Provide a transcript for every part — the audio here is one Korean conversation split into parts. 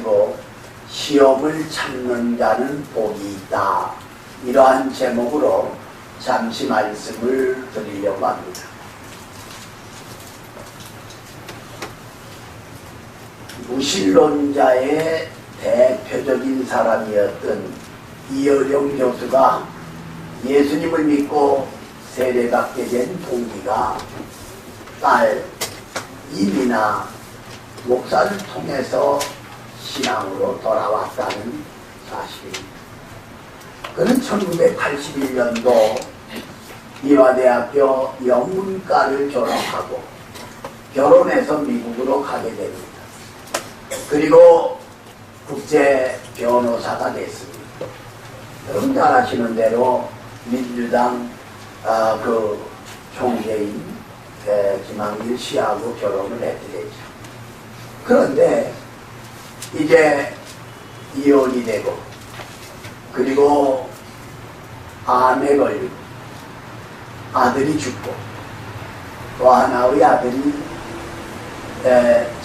가지고 시험을 참는 자는 복이 있다. 이러한 제목으로 잠시 말씀을 드리려고 합니다. 무신론자의 대표적인 사람이었던 이어령 교수가 예수님을 믿고 세례받게 된 동기가 딸 이미나 목사를 통해서 신앙으로 돌아왔다는 사실입니다. 그는 1981년도 이화대학교 영문과를 졸업하고 결혼해서 미국으로 가게 됩니다. 그리고 국제 변호사가 됐습니다. 여러분 잘 아시는 대로 민주당 그 총재인 김한길 씨하고 결혼을 했더랬죠. 그런데 이제 이혼이 되고 그리고 암에 걸리고 아들이 죽고 또 하나의 아들이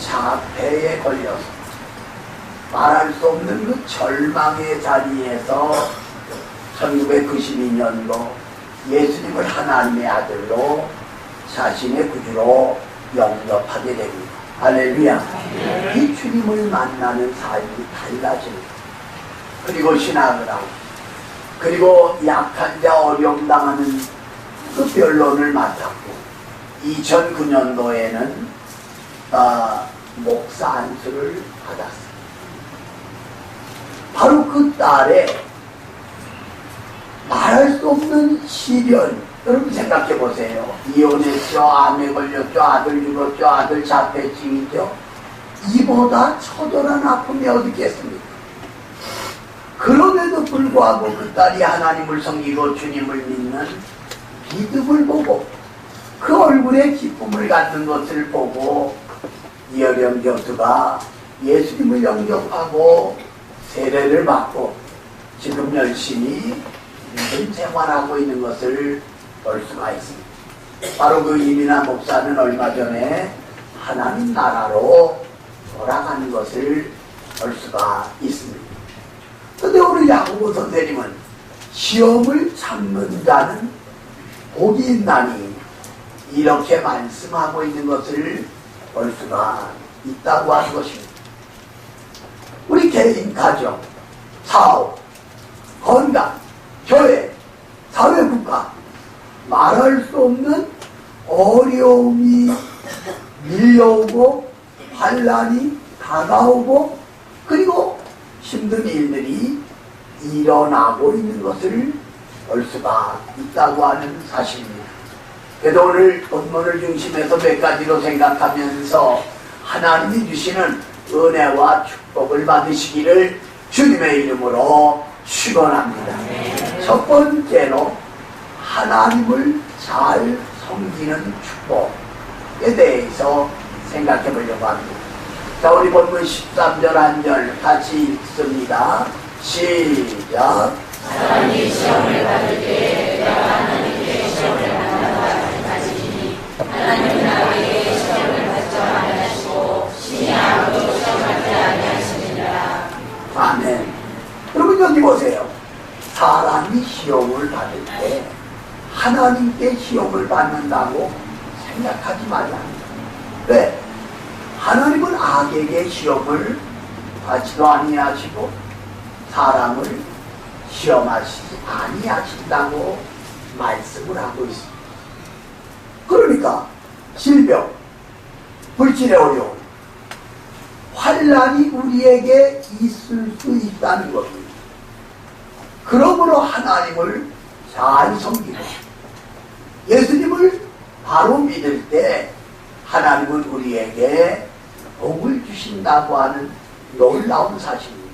자폐에 걸려서 말할 수 없는 그 절망의 자리에서 1992년도 예수님을 하나님의 아들로 자신의 구주로 영접하게 됩니다. 할렐루야. 이 주님을 만나는 삶이 달라집니다. 그리고 신학을 하고 그리고 약한 자 어려움 당하는 그 변론을 맡았고 2009년도에는 목사 안수를 받았습니다. 바로 그 달에 말할 수 없는 시련, 여러분 생각해 보세요. 이혼했죠, 암에 걸렸죠, 아들 죽었죠, 아들 자폐증이죠. 이보다 처절한 아픔이 어디 있겠습니까? 그럼에도 불구하고 그 딸이 하나님을 섬기고 주님을 믿는 믿음을 보고 그 얼굴에 기쁨을 갖는 것을 보고 이어령 교수가 예수님을 영접하고 세례를 받고 지금 열심히 믿음 생활하고 있는 것을 볼 수가 있습니다. 바로 그 이민아 목사는 얼마 전에 하나님 나라로 돌아가는 것을 볼 수가 있습니다. 그런데 오늘 야고보 선생님은 시험을 참는 자는 복이 있나니 이렇게 말씀하고 있는 것을 볼 수가 있다고 하는 것입니다. 우리 개인, 가정, 사업, 건강, 교회, 사회, 국가 말할 수 없는 어려움이 밀려오고 환난이 다가오고 그리고 힘든 일들이 일어나고 있는 것을 볼 수가 있다고 하는 사실입니다. 그래도 오늘 본문을 중심해서 몇 가지로 생각하면서 하나님이 주시는 은혜와 축복을 받으시기를 주님의 이름으로 축원합니다. 첫 번째로 하나님을 잘 섬기는 축복에 대해서 생각해 보려고 합니다. 자, 우리 본문 13절 한 절 같이 읽습니다. 시작. 사람이 시험을 받을 때 내가 하나님께 시험을 받는다 가지니 하나님은 나에게 시험을 받지 아니하시고 신이 아무도 시험하지 아니하시느니라. 아멘. 여러분 여기 보세요. 사람이 시험을 받을 때 하나님께 시험을 받는다고 생각하지 말라. 왜? 하나님은 악에게 시험을 받지도 아니하시고 사람을 시험하시지 아니하신다고 말씀을 하고 있습니다. 그러니까 질병, 불질의 어려움, 환난이 우리에게 있을 수 있다는 겁니다. 그러므로 하나님을 잘 섬기고 예수님을 바로 믿을 때 하나님은 우리에게 복을 주신다고 하는 놀라운 사실입니다.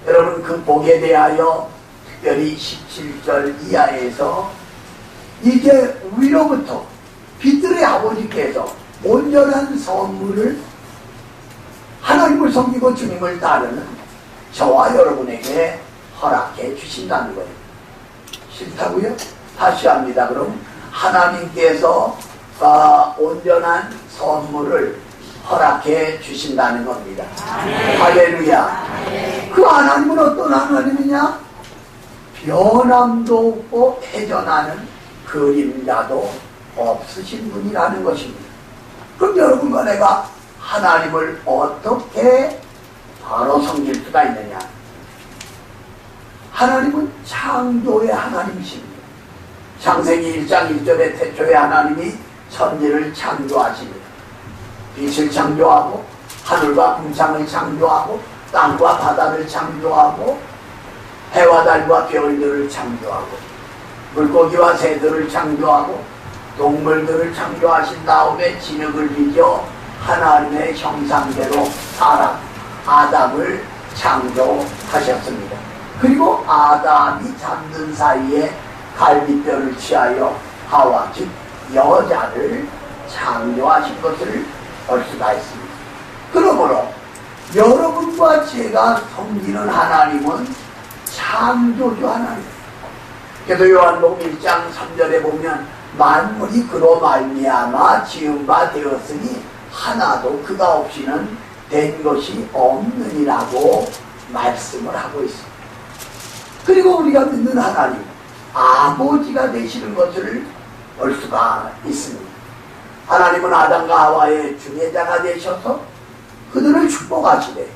여러분 그 복에 대하여 특별히 17절 이하에서 이제 위로부터 빛들의 아버지께서 온전한 선물을 하나님을 섬기고 주님을 따르는 저와 여러분에게 허락해 주신다는 거예요. 싫다고요? 다시 합니다. 그럼 하나님께서 온전한 선물을 허락해 주신다는 겁니다. 할렐루야. 그 하나님은 어떤 하나님이냐? 변함도 없고 회전하는 그림자도 없으신 분이라는 것입니다. 그럼 여러분과 내가 하나님을 어떻게 바로 섬길 수가 있느냐? 하나님은 창조의 하나님이십니다. 창세기 1장 1절에 태초에 하나님이 천지를 창조하십니다. 빛을 창조하고 하늘과 궁창을 창조하고 땅과 바다를 창조하고 해와 달과 별들을 창조하고 물고기와 새들을 창조하고 동물들을 창조하신 다음에 진흙을 빚어 하나님의 형상대로 사람 아담을 창조하셨습니다. 그리고 아담이 잠든 사이에 갈비뼈를 취하여 하와 즉 여자를 창조하신 것을 볼 수가 있습니다. 그러므로 여러분과 제가 섬기는 하나님은 창조주 하나님. 그래서 요한복음 1장 3절에 보면 만물이 그로 말미암아 지은 바 되었으니 하나도 그가 없이는 된 것이 없느니라고 말씀을 하고 있습니다. 그리고 우리가 믿는 하나님 아버지가 되시는 것을 볼 수가 있습니다. 하나님은 아담과 하와의 중재자가 되셔서 그들을 축복하시되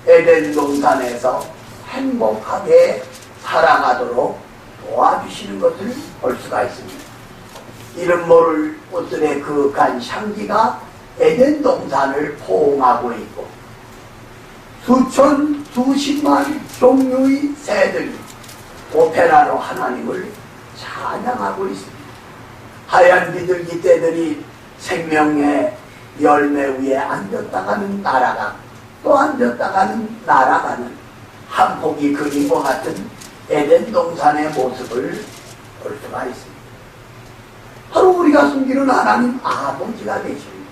에덴 동산에서 행복하게 살아가도록 도와주시는 것을 볼 수가 있습니다. 이름 모를 꽃들의 그윽한 향기가 에덴 동산을 포옹하고 있고 수천 수십만 종류의 새들이 오페라로 하나님을 찬양하고 있습니다. 하얀 비둘기 떼들이 생명의 열매 위에 앉았다가는 날아가 또 앉았다가는 날아가는 한 폭이 그림과 같은 에덴 동산의 모습을 볼 수가 있습니다. 바로 우리가 숨기는 하나님 아버지가 되십니다.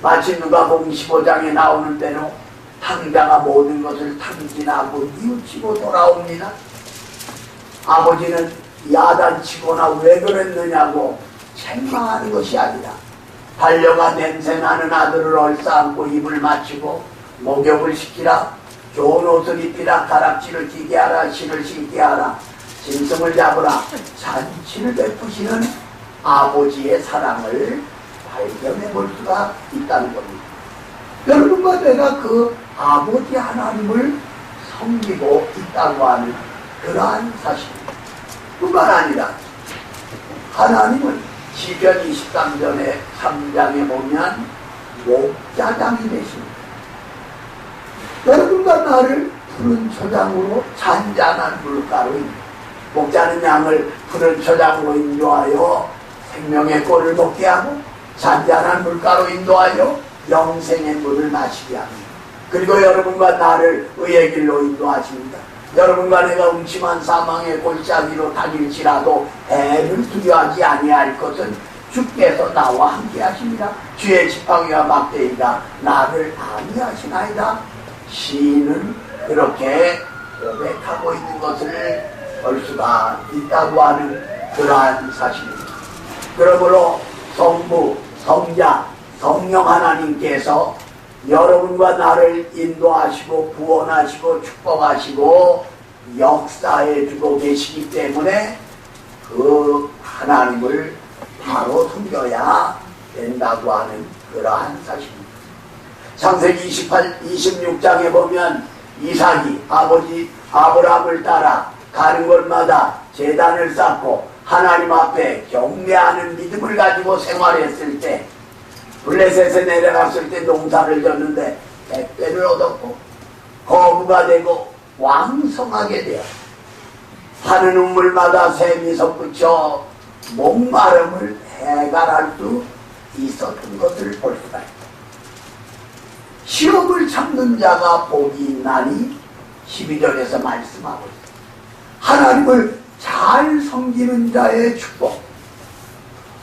마치 누가복음 15장에 나오는 대로 탕자가 모든 것을 탕진하고 뉘우치고 돌아옵니다. 아버지는 야단치거나 왜 그랬느냐고 책망하는 것이 아니라 달려가 냄새나는 아들을 얼싸안고 입을 맞추고 목욕을 시키라, 좋은 옷을 입히라, 가락지를 끼게 하라, 신을 신게 하라, 짐승을 잡으라, 잔치를 베푸시는 아버지의 사랑을 발견해 볼 수가 있다는 겁니다. 여러분과 내가 그 아버지 하나님을 섬기고 있다고 하는 그러한 사실입니다. 뿐만 아니라 하나님은 시편 23절에 3장에 보면 목자장이 되십니다. 여러분과 나를 푸른 초장으로 잔잔한 물가로 목자는 양을 푸른 초장으로 인도하여 생명의 꼴을 먹게 하고 잔잔한 물가로 인도하여 영생의 물을 마시게 합니다. 그리고 여러분과 나를 의의 길로 인도하십니다. 여러분과 내가 음침한 사망의 골짜기로 다닐지라도 해를 두려워하지 아니할 것은 주께서 나와 함께 하십니다. 주의 지팡이와 막대기가 나를 안위하시나이다. 시인은 그렇게 고백하고 있는 것을 볼 수가 있다고 하는 그러한 사실입니다. 그러므로 성부, 성자, 성령 하나님께서 여러분과 나를 인도하시고 구원하시고 축복하시고 역사해 주고 계시기 때문에 그 하나님을 바로 섬겨야 된다고 하는 그러한 사실입니다. 창세기 26장에 보면 이삭이 아버지 아브라함을 따라 가는 곳마다 제단을 쌓고 하나님 앞에 경배하는 믿음을 가지고 생활했을 때 블레셋에 내려갔을 때 농사를 졌는데 백배를 얻었고 거부가 되고 왕성하게 되어 하는 우물마다 샘이 솟구쳐 목마름을 해결할 수 있었던 것을 볼 수가 있다. 시험을 참는 자가 복이 있나니 12절에서 말씀하고 있다. 하나님을 잘 섬기는 자의 축복.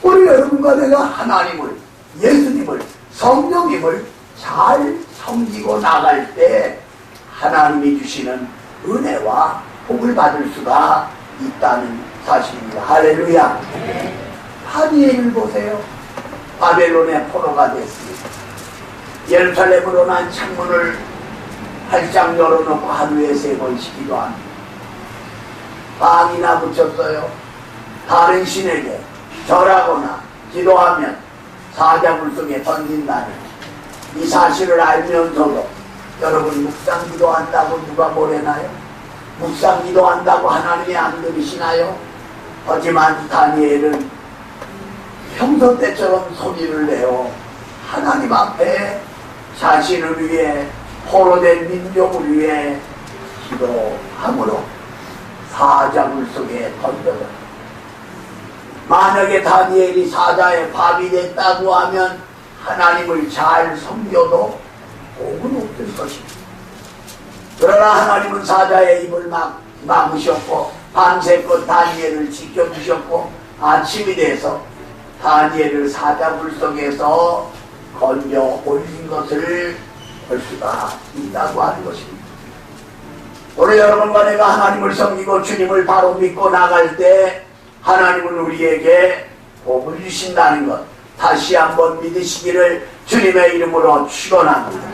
우리 여러분과 내가 하나님을, 예수님을, 성령님을 잘 섬기고 나갈 때 하나님이 주시는 은혜와 복을 받을 수가 있다는 사실입니다. 할렐루야. 다니엘을 보세요. 바벨론의 포로가 됐습니다. 예루살렘으로 난 창문을 활짝 열어놓고 하루에 3번씩 기도합니다. 방이나 붙였어요. 다른 신에게 절하거나 기도하면 사자굴 속에 던진다는 이 사실을 알면서도 여러분 묵상 기도한다고 누가 뭐래나요? 묵상 기도한다고 하나님이 안 들으시나요? 하지만 다니엘은 평소 때처럼 소리를 내어 하나님 앞에 자신을 위해 포로된 민족을 위해 기도함으로 사자굴 속에 던져졌다. 만약에 다니엘이 사자의 밥이 됐다고 하면 하나님을 잘 섬겨도 복은 없을 것입니다. 그러나 하나님은 사자의 입을 막으셨고 밤새껏 다니엘을 지켜주셨고 아침이 돼서 다니엘을 사자굴 속에서 건져 올린 것을 볼 수가 있다고 하는 것입니다. 오늘 여러분과 내가 하나님을 섬기고 주님을 바로 믿고 나갈 때 하나님은 우리에게 복을 주신다는 것 다시 한번 믿으시기를 주님의 이름으로 축원합니다.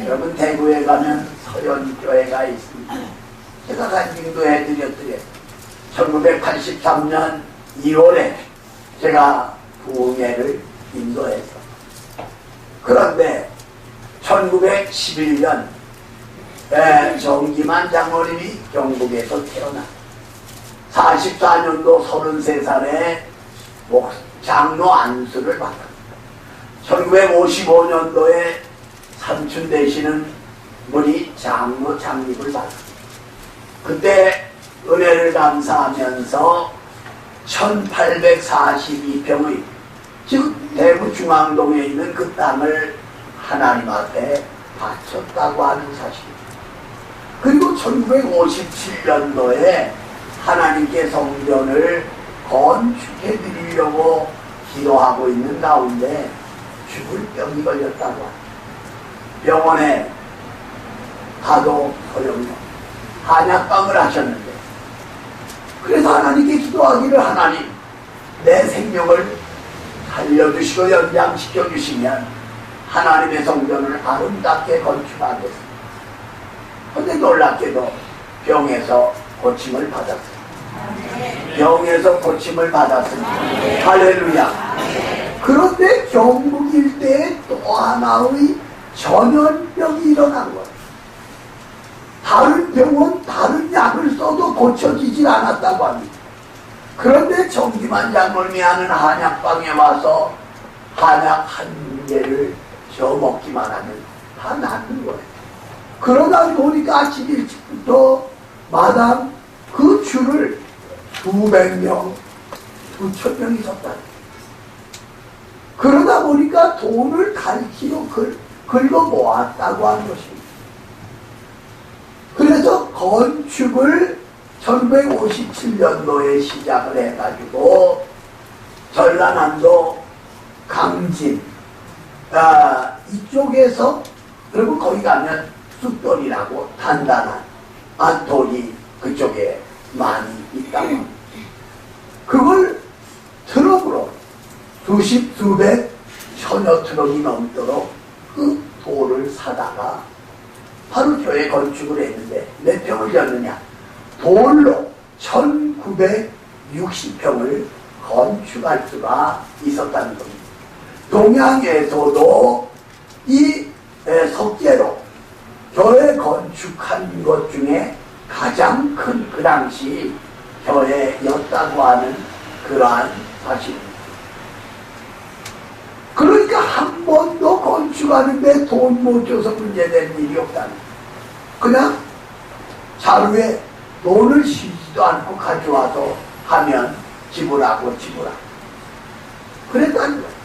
여러분 대구에 가면 서연교회가 있습니다. 제가 간증도 해드렸더니 1983년 2월에 제가 부흥회를 인도했어. 그런데 1911년 정기만 장로님이 경북에서 태어나 44년도 33살에 장로 안수를 받았다. 1955년도에 삼촌 되시는 분이 장로 장립을 받았다. 그때 은혜를 감사하면서 1842평의 즉 대구 중앙동에 있는 그 땅을 하나님 앞에 바쳤다고 하는 사실입니다. 그리고 1957년도에 하나님께 성전을 건축해 드리려고 기도하고 있는 가운데 죽을 병이 걸렸다고 합니다. 병원에 가도 소용없는 한약방을 하셨는데 그래서 하나님께 기도하기를 하나님 내 생명을 살려주시고 연장시켜 주시면 하나님의 성전을 아름답게 건축하겠습니다. 그런데 놀랍게도 병에서 고침을 받았어요. 병에서 고침을 받았습니다. 할렐루야. 그런데 경북 일대에 또 하나의 전염병이 일어난 거예요. 다른 병원 다른 약을 써도 고쳐지질 않았다고 합니다. 그런데 정기만 장로님이 하는 한약방에 와서 한약 한 개를 저 먹기만 하면 다 낫는 거예요. 그러다 보니까 아침 일찍부터 마당 그 줄을 200명, 2,000명이 섰다. 그러다 보니까 돈을 갈키로 긁어 모았다고 하는 것입니다. 그래서 건축을 1957년도에 시작을 해가지고 전라남도 강진 이쪽에서 그리고 거기 가면 숫돌이라고 단단한 돌이 그쪽에 많이 있다고 합니다. 그걸 트럭으로 수십 수백 천여 트럭이 넘도록 그 돌을 사다가 바로 교회 건축을 했는데 몇 평을 졌느냐 돌로 1960평을 건축할 수가 있었다는 겁니다. 동양에서도 이 석재로 교회 건축한 것 중에 가장 큰 그 당시 교회였다고 하는 그러한 사실입니다. 그러니까 한 번도 건축하는데 돈 못 줘서 문제된 일이 없다는 거예요. 그냥 자루에 돈을 쉬지도 않고 가져와서 하면 지불하고 그랬다는 거예요.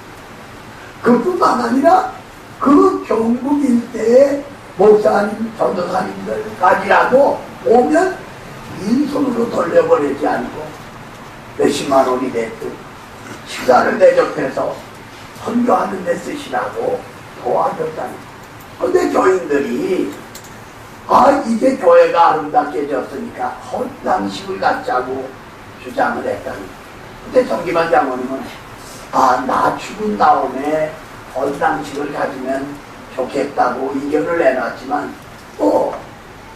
그뿐만 아니라 그 경북 일대의 목사님, 전도사님들까지라도 오면 인손으로 돌려보내지 않고 몇십만 원이 됐든 식사를 대접해서 선교하는 데 쓰시라고 도와줬다는 거예요. 근데 교인들이 이제 교회가 아름답게 졌으니까 헌당식을 갖자고 주장을 했다는 거예요. 근데 정기만 장로님은 나 죽은 다음에 헌당식을 가지면 좋겠다고 이견을 내놨지만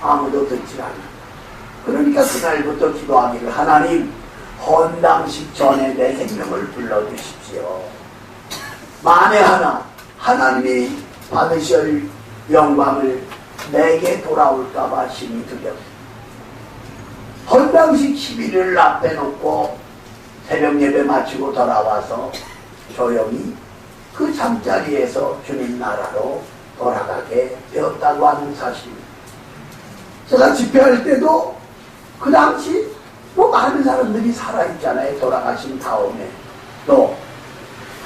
아무도 듣지 않아. 그러니까 그날부터 기도하기를 하나님 헌당식 전에 내 생명을 불러주십시오. 만에 하나 하나님이 받으실 영광을 내게 돌아올까봐 심히 두렵습니다. 헌당식 11일을 앞에 놓고 새벽 예배 마치고 돌아와서 조용히 그 잠자리에서 주님 나라로 돌아가게 되었다고 하는 사실입니다. 제가 집회할 때도 그 당시 많은 사람들이 살아있잖아요. 돌아가신 다음에 또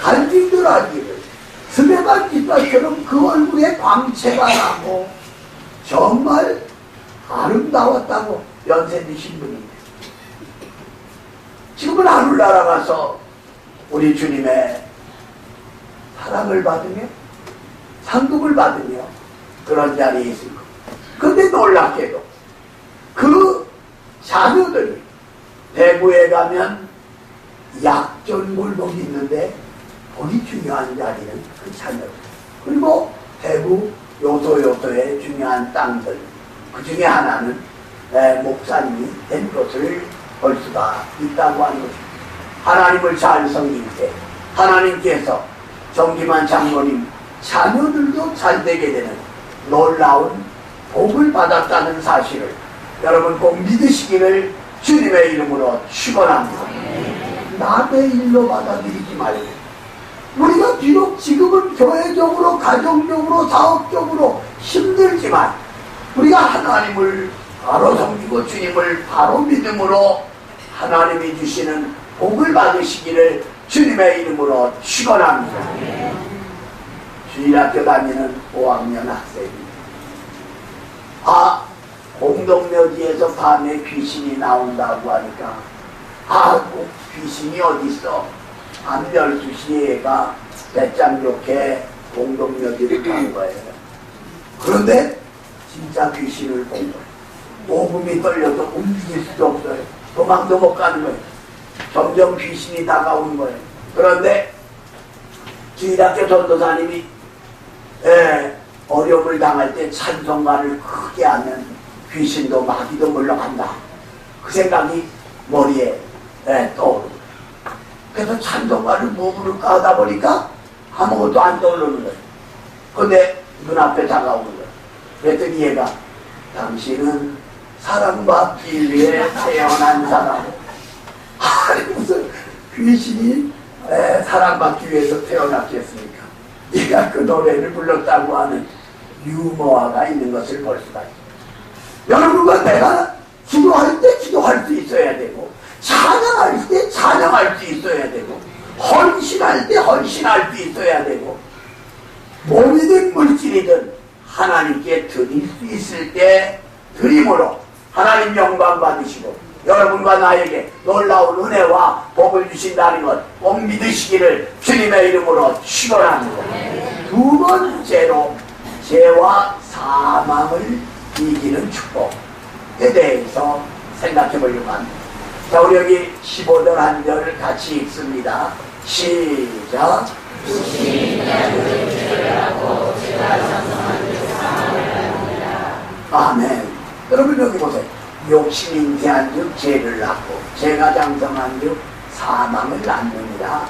간증들 하기를 스베반 기사처럼 그 얼굴에 광채가 나고 정말 아름다웠다고 연세 드신 분인데 지금은 하늘나라 가서 우리 주님의 사랑을 받으며 상급을 받으며 그런 자리에 있을 겁니다. 근데 놀랍게도 그 자녀들이 대구에 가면 약전 골목이 있는데 거기 중요한 자리는 그 자녀들, 그리고 대구 요소요소의 중요한 땅들 그 중에 하나는 목사님이 된 것을 볼 수가 있다고 하는 것입니다. 하나님을 잘 섬길 때 하나님께서 정기만 장로님 자녀들도 잘 되게 되는 놀라운 복을 받았다는 사실을 여러분 꼭 믿으시기를 주님의 이름으로 축원합니다. 남의 일로 받아들이지 말고 우리가 비록 지금은 교회적으로 가정적으로 사업적으로 힘들지만 우리가 하나님을 바로 섬기고 주님을 바로 믿음으로 하나님이 주시는 복을 받으시기를 주님의 이름으로 축원합니다. 주일학교 다니는 5학년 학생입니다. 공동묘지에서 밤에 귀신이 나온다고 하니까 귀신이 어딨어? 밤 12시에 얘가 배짱 좋게 공동묘지를 간 거예요. 그런데 진짜 귀신을 본 거예요. 오금이 떨려서 움직일 수도 없어요. 도망도 못 가는 거예요. 점점 귀신이 다가오는 거예요. 그런데 주일학교 전도사님이 어려움을 당할 때 찬송가를 크게 하면 귀신도 마귀도 물러간다. 그 생각이 머리에 떠오르고 그래서 찬송가를 뭐 부를까 하다 보니까 아무것도 안 떠오르는 거예요. 근데 눈앞에 다가오는 거예요. 그랬더니 얘가 당신은 사랑받기 위해 태어난 사람. 아니 무슨 귀신이 사랑받기 위해서 태어났겠습니까? 얘가 그 노래를 불렀다고 하는 유머화가 있는 것을 볼 수가 있어요. 여러분과 내가 기도할 때 기도할 수 있어야 되고 찬양할 때 찬양할 수 있어야 되고 헌신할 때 헌신할 수 있어야 되고 몸이든 물질이든 하나님께 드릴 수 있을 때 드림으로 하나님 영광 받으시고 여러분과 나에게 놀라운 은혜와 복을 주신다는 것 꼭 믿으시기를 주님의 이름으로 축원합니다. 두 번째로 죄와 사망을 이기는 축복에 대해서 생각해 보려고 합니다. 자, 우리 여기 15절 한 절 같이 읽습니다. 시작. 아멘. 여러분 여기 보세요. 욕심이 잉태한 즉 죄를 낳고 죄가 장성한 즉 사망을 낳느니라.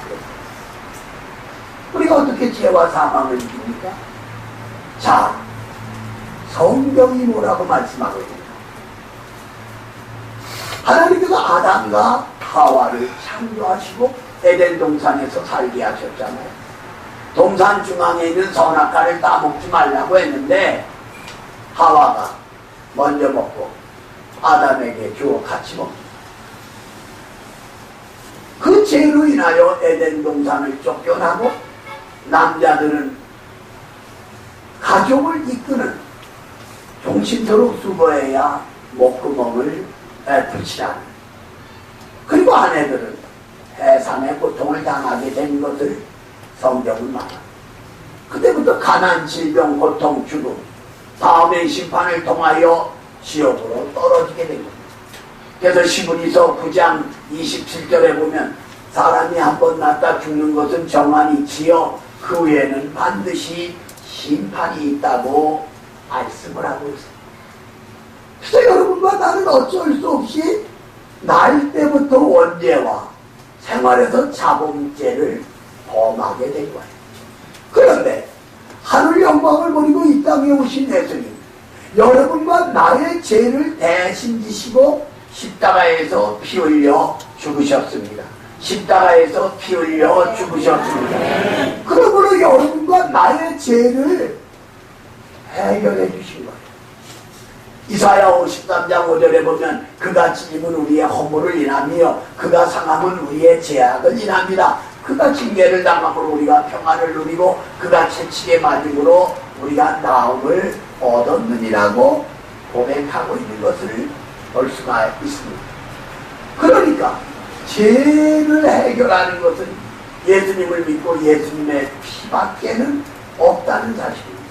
우리가 어떻게 죄와 사망을 이깁니까? 자, 성경이 뭐라고 말씀하거든요. 하나님께서 아담과 하와를 창조하시고 에덴 동산에서 살게 하셨잖아요. 동산 중앙에 있는 선악과를 따먹지 말라고 했는데 하와가 먼저 먹고 아담에게 주어 같이 먹습니다. 그 죄로 인하여 에덴 동산을 쫓겨나고 남자들은 가족을 이끄는 종신토록 수고해야 목구멍을 붙이라는, 그리고 아내들은 해산의 고통을 당하게 된 것을 성경은 말합니다. 그때부터 가난, 질병, 고통, 죽음, 다음의 심판을 통하여 지옥으로 떨어지게 된 겁니다. 그래서 시브니서 9장 27절에 보면 사람이 한 번 낳다 죽는 것은 정한이지요 그 후에는 반드시 심판이 있다고 말씀을 하고 있습니다. 그래서 여러분과 나는 어쩔 수 없이 날 때부터 원죄와 생활에서 자범죄를 범하게 된 거예요. 그런데 하늘 영광을 버리고 이 땅에 오신 예수님, 여러분과 나의 죄를 대신 지시고 십자가에서 피 흘려 죽으셨습니다. 십자가에서 피 흘려 죽으셨습니다. 그러므로 여러분과 나의 죄를 해결해 주신 거예요. 이사야 53장 5절에 보면 그가 찢으면 우리의 허물을 인하며 그가 상함은 우리의 죄악을 인합니다. 그가 징계를 당함으로 우리가 평안을 누리고 그가 채찍에 맞음으로 우리가 나음을 얻었느니라고 고백하고 있는 것을 볼 수가 있습니다. 그러니까 죄를 해결하는 것은 예수님을 믿고 예수님의 피밖에는 없다는 사실입니다.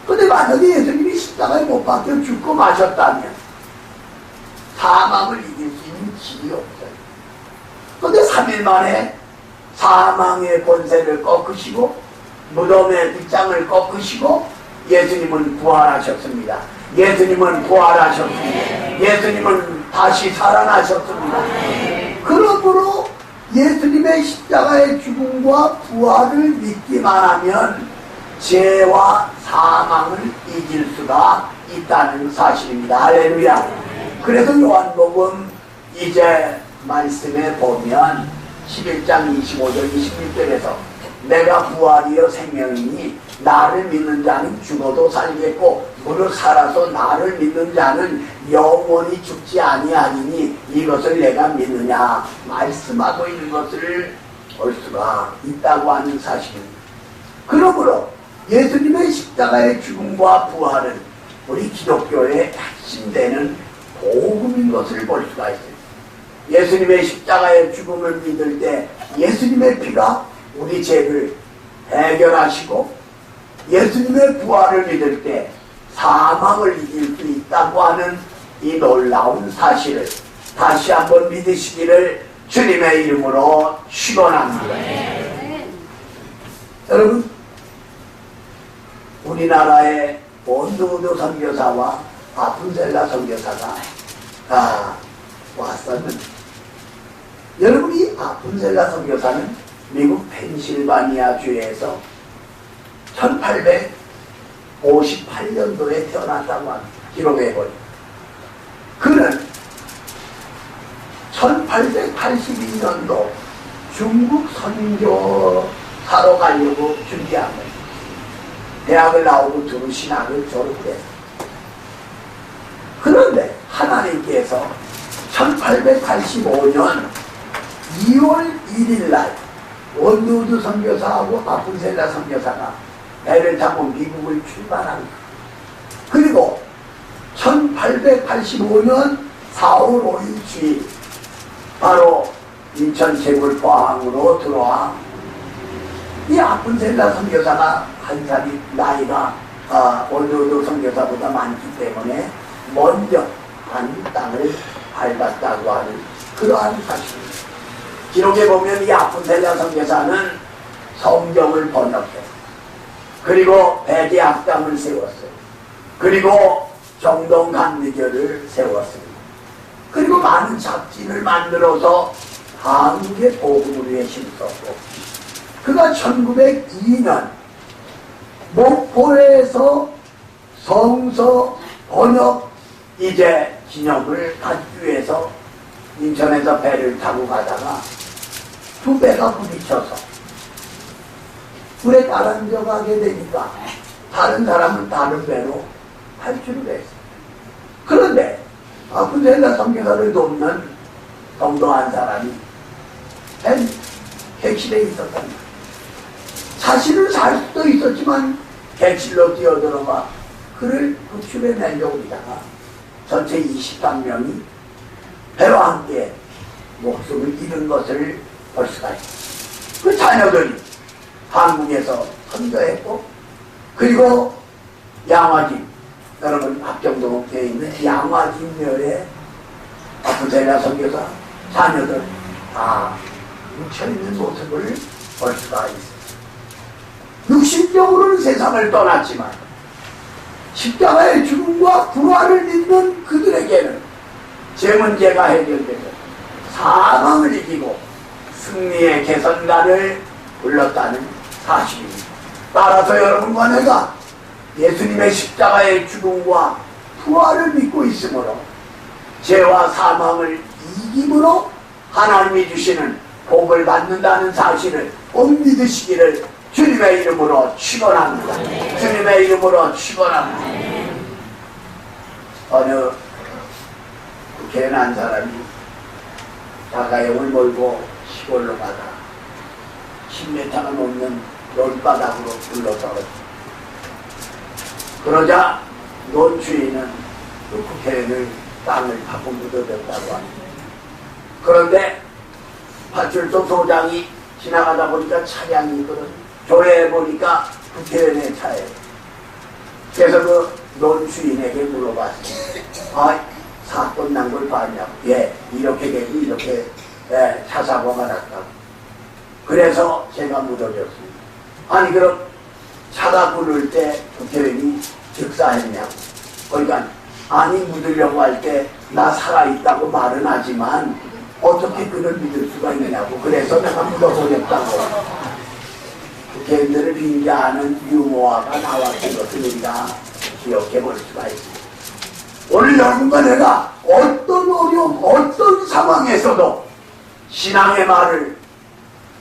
그런데 만약에 예수님이 십자가에 못 박혀 죽고 마셨다면 사망을 이길 수 있는 길이 없어요. 그런데 3일 만에 사망의 권세를 꺾으시고 무덤의 빗장을 꺾으시고 예수님은 부활하셨습니다. 예수님은 부활하셨습니다. 예수님은 다시 살아나셨습니다. 그러므로 예수님의 십자가의 죽음과 부활을 믿기만 하면 죄와 사망을 이길 수가 있다는 사실입니다. 할렐루야. 그래서 요한복음 이제 말씀에 보면 11장 25절 26절에서 내가 부활이요 생명이니 나를 믿는 자는 죽어도 살겠고 무릇 살아서 나를 믿는 자는 영원히 죽지 아니하리니 이것을 내가 믿느냐 말씀하고 있는 것을 볼 수가 있다고 하는 사실입니다. 그러므로 예수님의 십자가의 죽음과 부활은 우리 기독교의 핵심되는 복음인 것을 볼 수가 있습니다. 예수님의 십자가의 죽음을 믿을 때 예수님의 피가 우리 죄를 해결하시고 예수님의 부활을 믿을 때 사망을 이길 수 있다고 하는 이 놀라운 사실을 다시 한번 믿으시기를 주님의 이름으로 축원합니다. 여러분, 우리나라의 원두우드 선교사와 아푼셀라 선교사가 왔었는데, 여러분이 아푼셀라 선교사는 미국 펜실바니아 주에서 1858년도에 태어났다고 합니다. 기록해보니 그는 1882년도 중국 선교사로 가려고 준비한 거예요. 대학을 나오고 두루 신학을 졸업했어요. 그런데 하나님께서 1885년 2월 1일날 원두우드 선교사하고 아푼셀라 선교사가 배를 타고 미국을 출발합니다. 그리고 1885년 4월 5일 주일 바로 인천 제물포항으로 들어와 이 아푼셀라 선교사가 한 살이 나이가 원두우드 선교사보다 많기 때문에 먼저 한 땅을 밟았다고 하는 그러한 사실입니다. 기록에 보면 이 아푼셀라 선교사는 성경을 번역해 그리고 백의학당을 세웠어요. 그리고 정동감리교를 세웠습니다. 그리고 많은 잡지를 만들어서 한국의 복음을 위해 힘썼고 그가 1902년 목포에서 성서 번역 이제 기념을 갖기 위해서 인천에서 배를 타고 가다가 두 배가 부딪혀서 불에 따라앉아가게 되니까 다른 사람은 다른 배로 탈출을 했어요. 그런데 아푼셀라 선교사를 돕는 동도한 사람이 객실에 있었단 말이에요. 자신은 살 수도 있었지만 객실로 뛰어들어가 그를 구출해내려고 하다가 전체 23명이 배와 함께 목숨을 잃은 것을 볼 수가 있어요. 그 자녀들이 한국에서 선교했고 그리고 양화진, 여러분 합정동에 있는 양화진묘에 아푼셀라 선교사 자녀들 다 묻혀있는 모습을 볼 수가 있습니다. 육신적으로는 세상을 떠났지만 십자가의 죽음과 부활을 믿는 그들에게는 제 문제가 해결되고 사망을 이기고 승리의 개선가를 불렀다는 사실입니다. 따라서 여러분과 내가 예수님의 십자가의 죽음과 부활을 믿고 있으므로 죄와 사망을 이김으로 하나님이 주시는 복을 받는다는 사실을 꼭 믿으시기를 주님의 이름으로 축원합니다. 주님의 이름으로 축원합니다. 어느 국회에 난 사람이 자가용을 몰고 시골로 가다 10m가 넘는 논바닥으로 굴러떨어졌다. 그러자 논 주인은 그 국회의원을 땅을 파고 묻어댔다고 합니다. 그런데 파출소 소장이 지나가다 보니까 차량이 있거든. 조회해보니까 국회의원의 차예요. 그래서 그 논 주인에게 물어봤어요. 아, 사건 난 걸 봤냐고. 예, 이렇게 되고 이렇게 차 사고가 났다고. 그래서 제가 묻어줬습니다. 아니 그럼 차가 부를 때 국회의원이 즉사했냐고. 그러니까 아니 묻으려고 할 때 나 살아있다고 말은 하지만 어떻게 그를 믿을 수가 있냐고. 그래서 내가 묻어보겠다고. 국회의원들을 빙자하는 유머화가 나왔던 것을 우리가 기억해 볼 수가 있습니다. 오늘 여러분과 내가 어떤 어려움, 어떤 상황에서도 신앙의 말을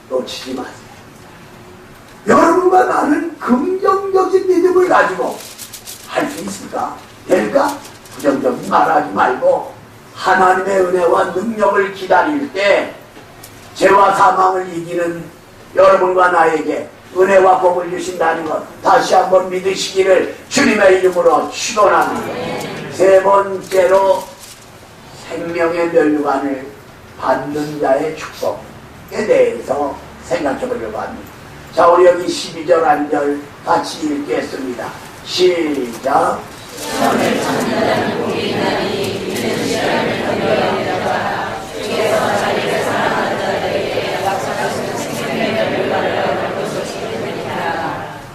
놓치지 마세요. 여러분과 나는 긍정적인 믿음을 가지고 할 수 있을까? 될까? 부정적인 말하지 말고 하나님의 은혜와 능력을 기다릴 때 죄와 사망을 이기는 여러분과 나에게 은혜와 복을 주신다는 것 다시 한번 믿으시기를 주님의 이름으로 축원합니다. 세 번째로 생명의 면류관을 받는 자의 축복에 대해서 생각해 보려고 합니다. 자, 우리 여기 12절 한 절 같이 읽겠습니다. 시작. 시험을 찾는 자는 복이 있나니 이는 시험을 견뎌야 주께서 자기를 사랑하는 자들에게 약속하신 생명의 면류관을 얻을 것이기 때문이다.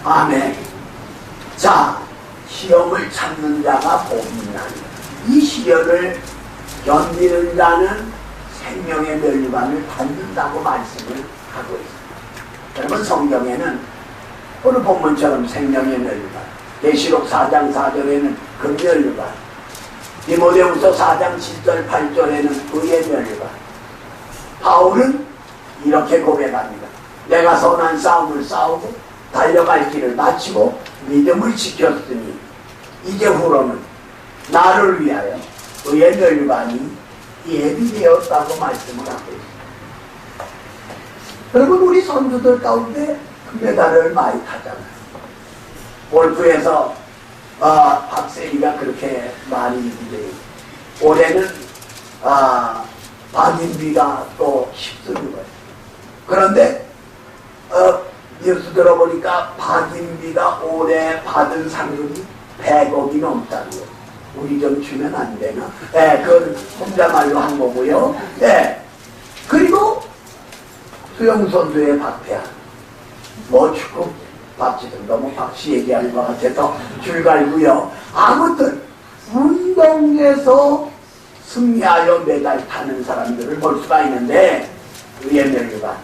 아멘. 자, 시험을 찾는 자가 복이 있나니 이 시련을 견디는 자는 생명의 면류관을 받는다고 말씀을 하고 있습니다. 여러분 성경에는 오늘 본문처럼 생명의 면류관, 계시록 4장 4절에는 그 면류관, 디모데후서 4장 7절 8절에는 의의 면류관. 바울은 이렇게 고백합니다. 내가 선한 싸움을 싸우고 달려갈 길을 마치고 믿음을 지켰으니 이제후로는 나를 위하여 의의 면류관이 예비되었다고 말씀을 하고 있습니다. 여러분 우리 선수들 가운데 금메달을 많이 타잖아요. 골프에서 박세리가 그렇게 많이 이기대요. 올해는 박인비가 또 10승이고요. 그런데 뉴스 들어보니까 박인비가 올해 받은 상금이 100억이 넘다는 거예요. 우리 좀 주면 안 되나? 네, 그건 혼자말로 한 거고요. 네. 그리고 수영선수의 박태환, 뭐 축구 박지성, 너무 박씨 얘기하는 것 같아서 줄 갈고요. 아무튼 운동에서 승리하여 메달 타는 사람들을 볼 수가 있는데 의의 면류관,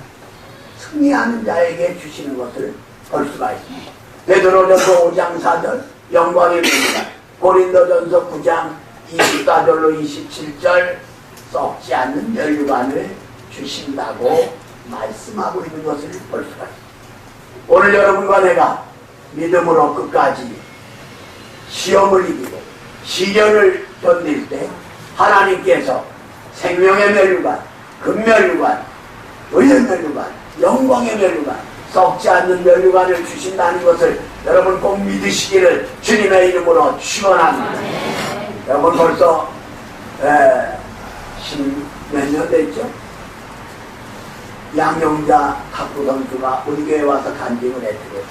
승리하는 자에게 주시는 것을 볼 수가 있습니다. 베드로전서 5장 4절 영광의 면류관, 고린도전서 9장 24절로 27절 썩지 않는 면류관을 주신다고 말씀하고 있는 것을 볼 수가 있습니다. 오늘 여러분과 내가 믿음으로 끝까지 시험을 이기고 시련을 견딜 때 하나님께서 생명의 면류관, 금면류관, 의의 면류관, 영광의 면류관, 썩지 않는 면류관을 주신다는 것을 여러분 꼭 믿으시기를 주님의 이름으로 축원합니다. 여러분 벌써 몇 년 됐죠? 양용자 탁구 선수가 우리 교회에 와서 간증을 했더래요.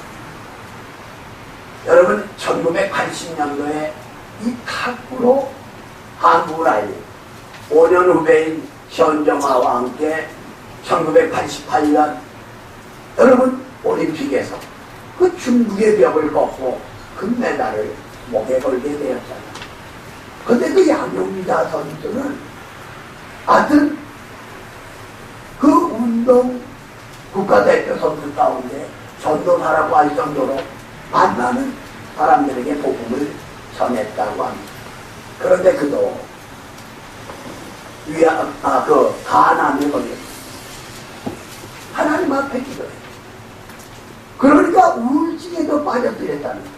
여러분 1980년도에 이 탁구로 한국을 알린 5년 후배인 현정아와 함께 1988년 여러분 올림픽에서 그 중국의 벽을 꺾고 금메달을 목에 걸게 되었잖아요. 근데 그 양용자 선수는 하여튼 그 운동 국가대표 선수 가운데 전도사라고 할 정도로 만나는 사람들에게 복음을 전했다고 합니다. 그런데 그도 가난에 걸렸어요. 하나님 앞에 기도해요. 그러니까 우울증에도 빠져들었다는 거예요.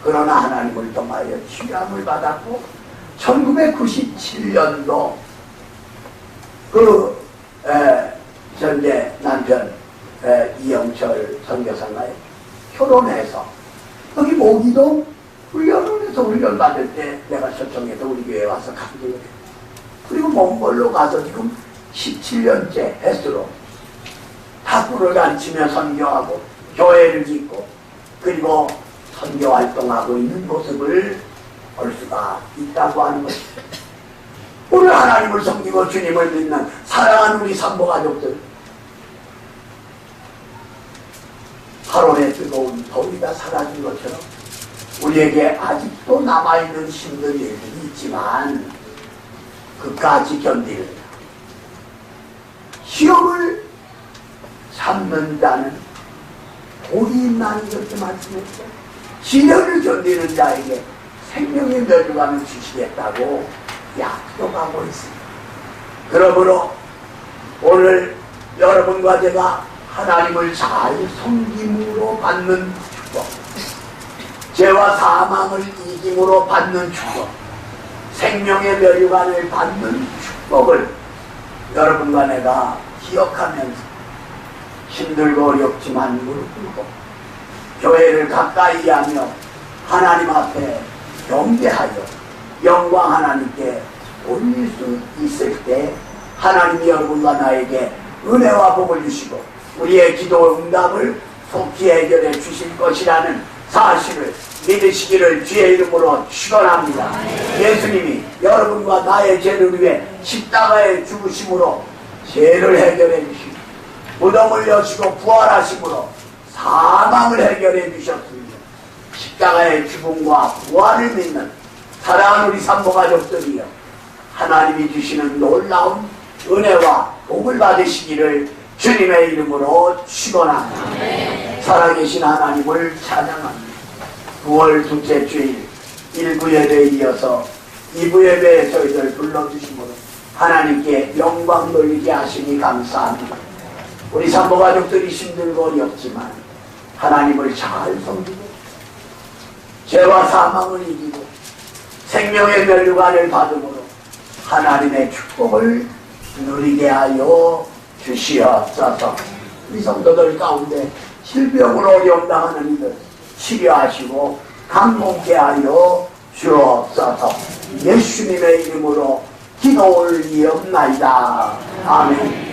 그러나 하나님을 통하여 치유함을 받았고 1997년도 전제 남편 이영철 선교사가요 결혼해서 여기 모기동 훈련원에서 훈련 받을 때 내가 초청해서 우리 교회에 와서 감동을 했어요. 그리고 몽골로 가서 지금 17년째 횟수로 탁구를 가르치며 선교하고 교회를 짓고 그리고 선교 활동하고 있는 모습을 볼 수가 있다고 하는 것입니다. 오늘 하나님을 섬기고 주님을 믿는 사랑하는 우리 산모가족들, 8월에 뜨거운 더위가 사라진 것처럼 우리에게 아직도 남아있는 힘든 일들이 있지만 그까지 견디는 시험을 참는 자는 복이 있나니 이렇게 말씀했죠. 시련을 견디는 자에게 생명의 멸류관을 주시겠다고 약속하고 있습니다. 그러므로 오늘 여러분과 제가 하나님을 잘 섬김으로 받는 축복, 죄와 사망을 이김으로 받는 축복, 생명의 멸류관을 받는 축복을 여러분과 내가 기억하면서 힘들고 어렵지만 무릎 꿇고 교회를 가까이 하며 하나님 앞에 경배하여 영광 하나님께 올릴 수 있을 때 하나님이 여러분과 나에게 은혜와 복을 주시고 우리의 기도 응답을 속히 해결해 주실 것이라는 사실을 믿으시기를 주의 이름으로 축원합니다. 예수님이 여러분과 나의 죄를 위해 십자가에 죽으심으로 죄를 해결해 주시고 무덤을 여시고 부활하심으로 사망을 해결해 주셨습니다. 십자가의 죽음과 부활을 믿는 사랑하는 우리 산모가족들이여 하나님이 주시는 놀라운 은혜와 복을 받으시기를 주님의 이름으로 축원합니다. 살아계신 하나님을 찬양합니다. 9월 둘째 주일 1부 예배에 이어서 2부 예배에 저희들 불러주심으로 하나님께 영광 돌리게 하시니 감사합니다. 우리 산모가족들이 힘들고 어렵지만 하나님을 잘 섬기고 죄와 사망을 이기고 생명의 멸류관을 받음으로 하나님의 축복을 누리게 하여 주시옵소서. 우리 성도들 가운데 질병으로 어려움 당하는 이들 치료하시고 강복케 하여 주옵소서. 예수님의 이름으로 기도 올리옵나이다. 아멘.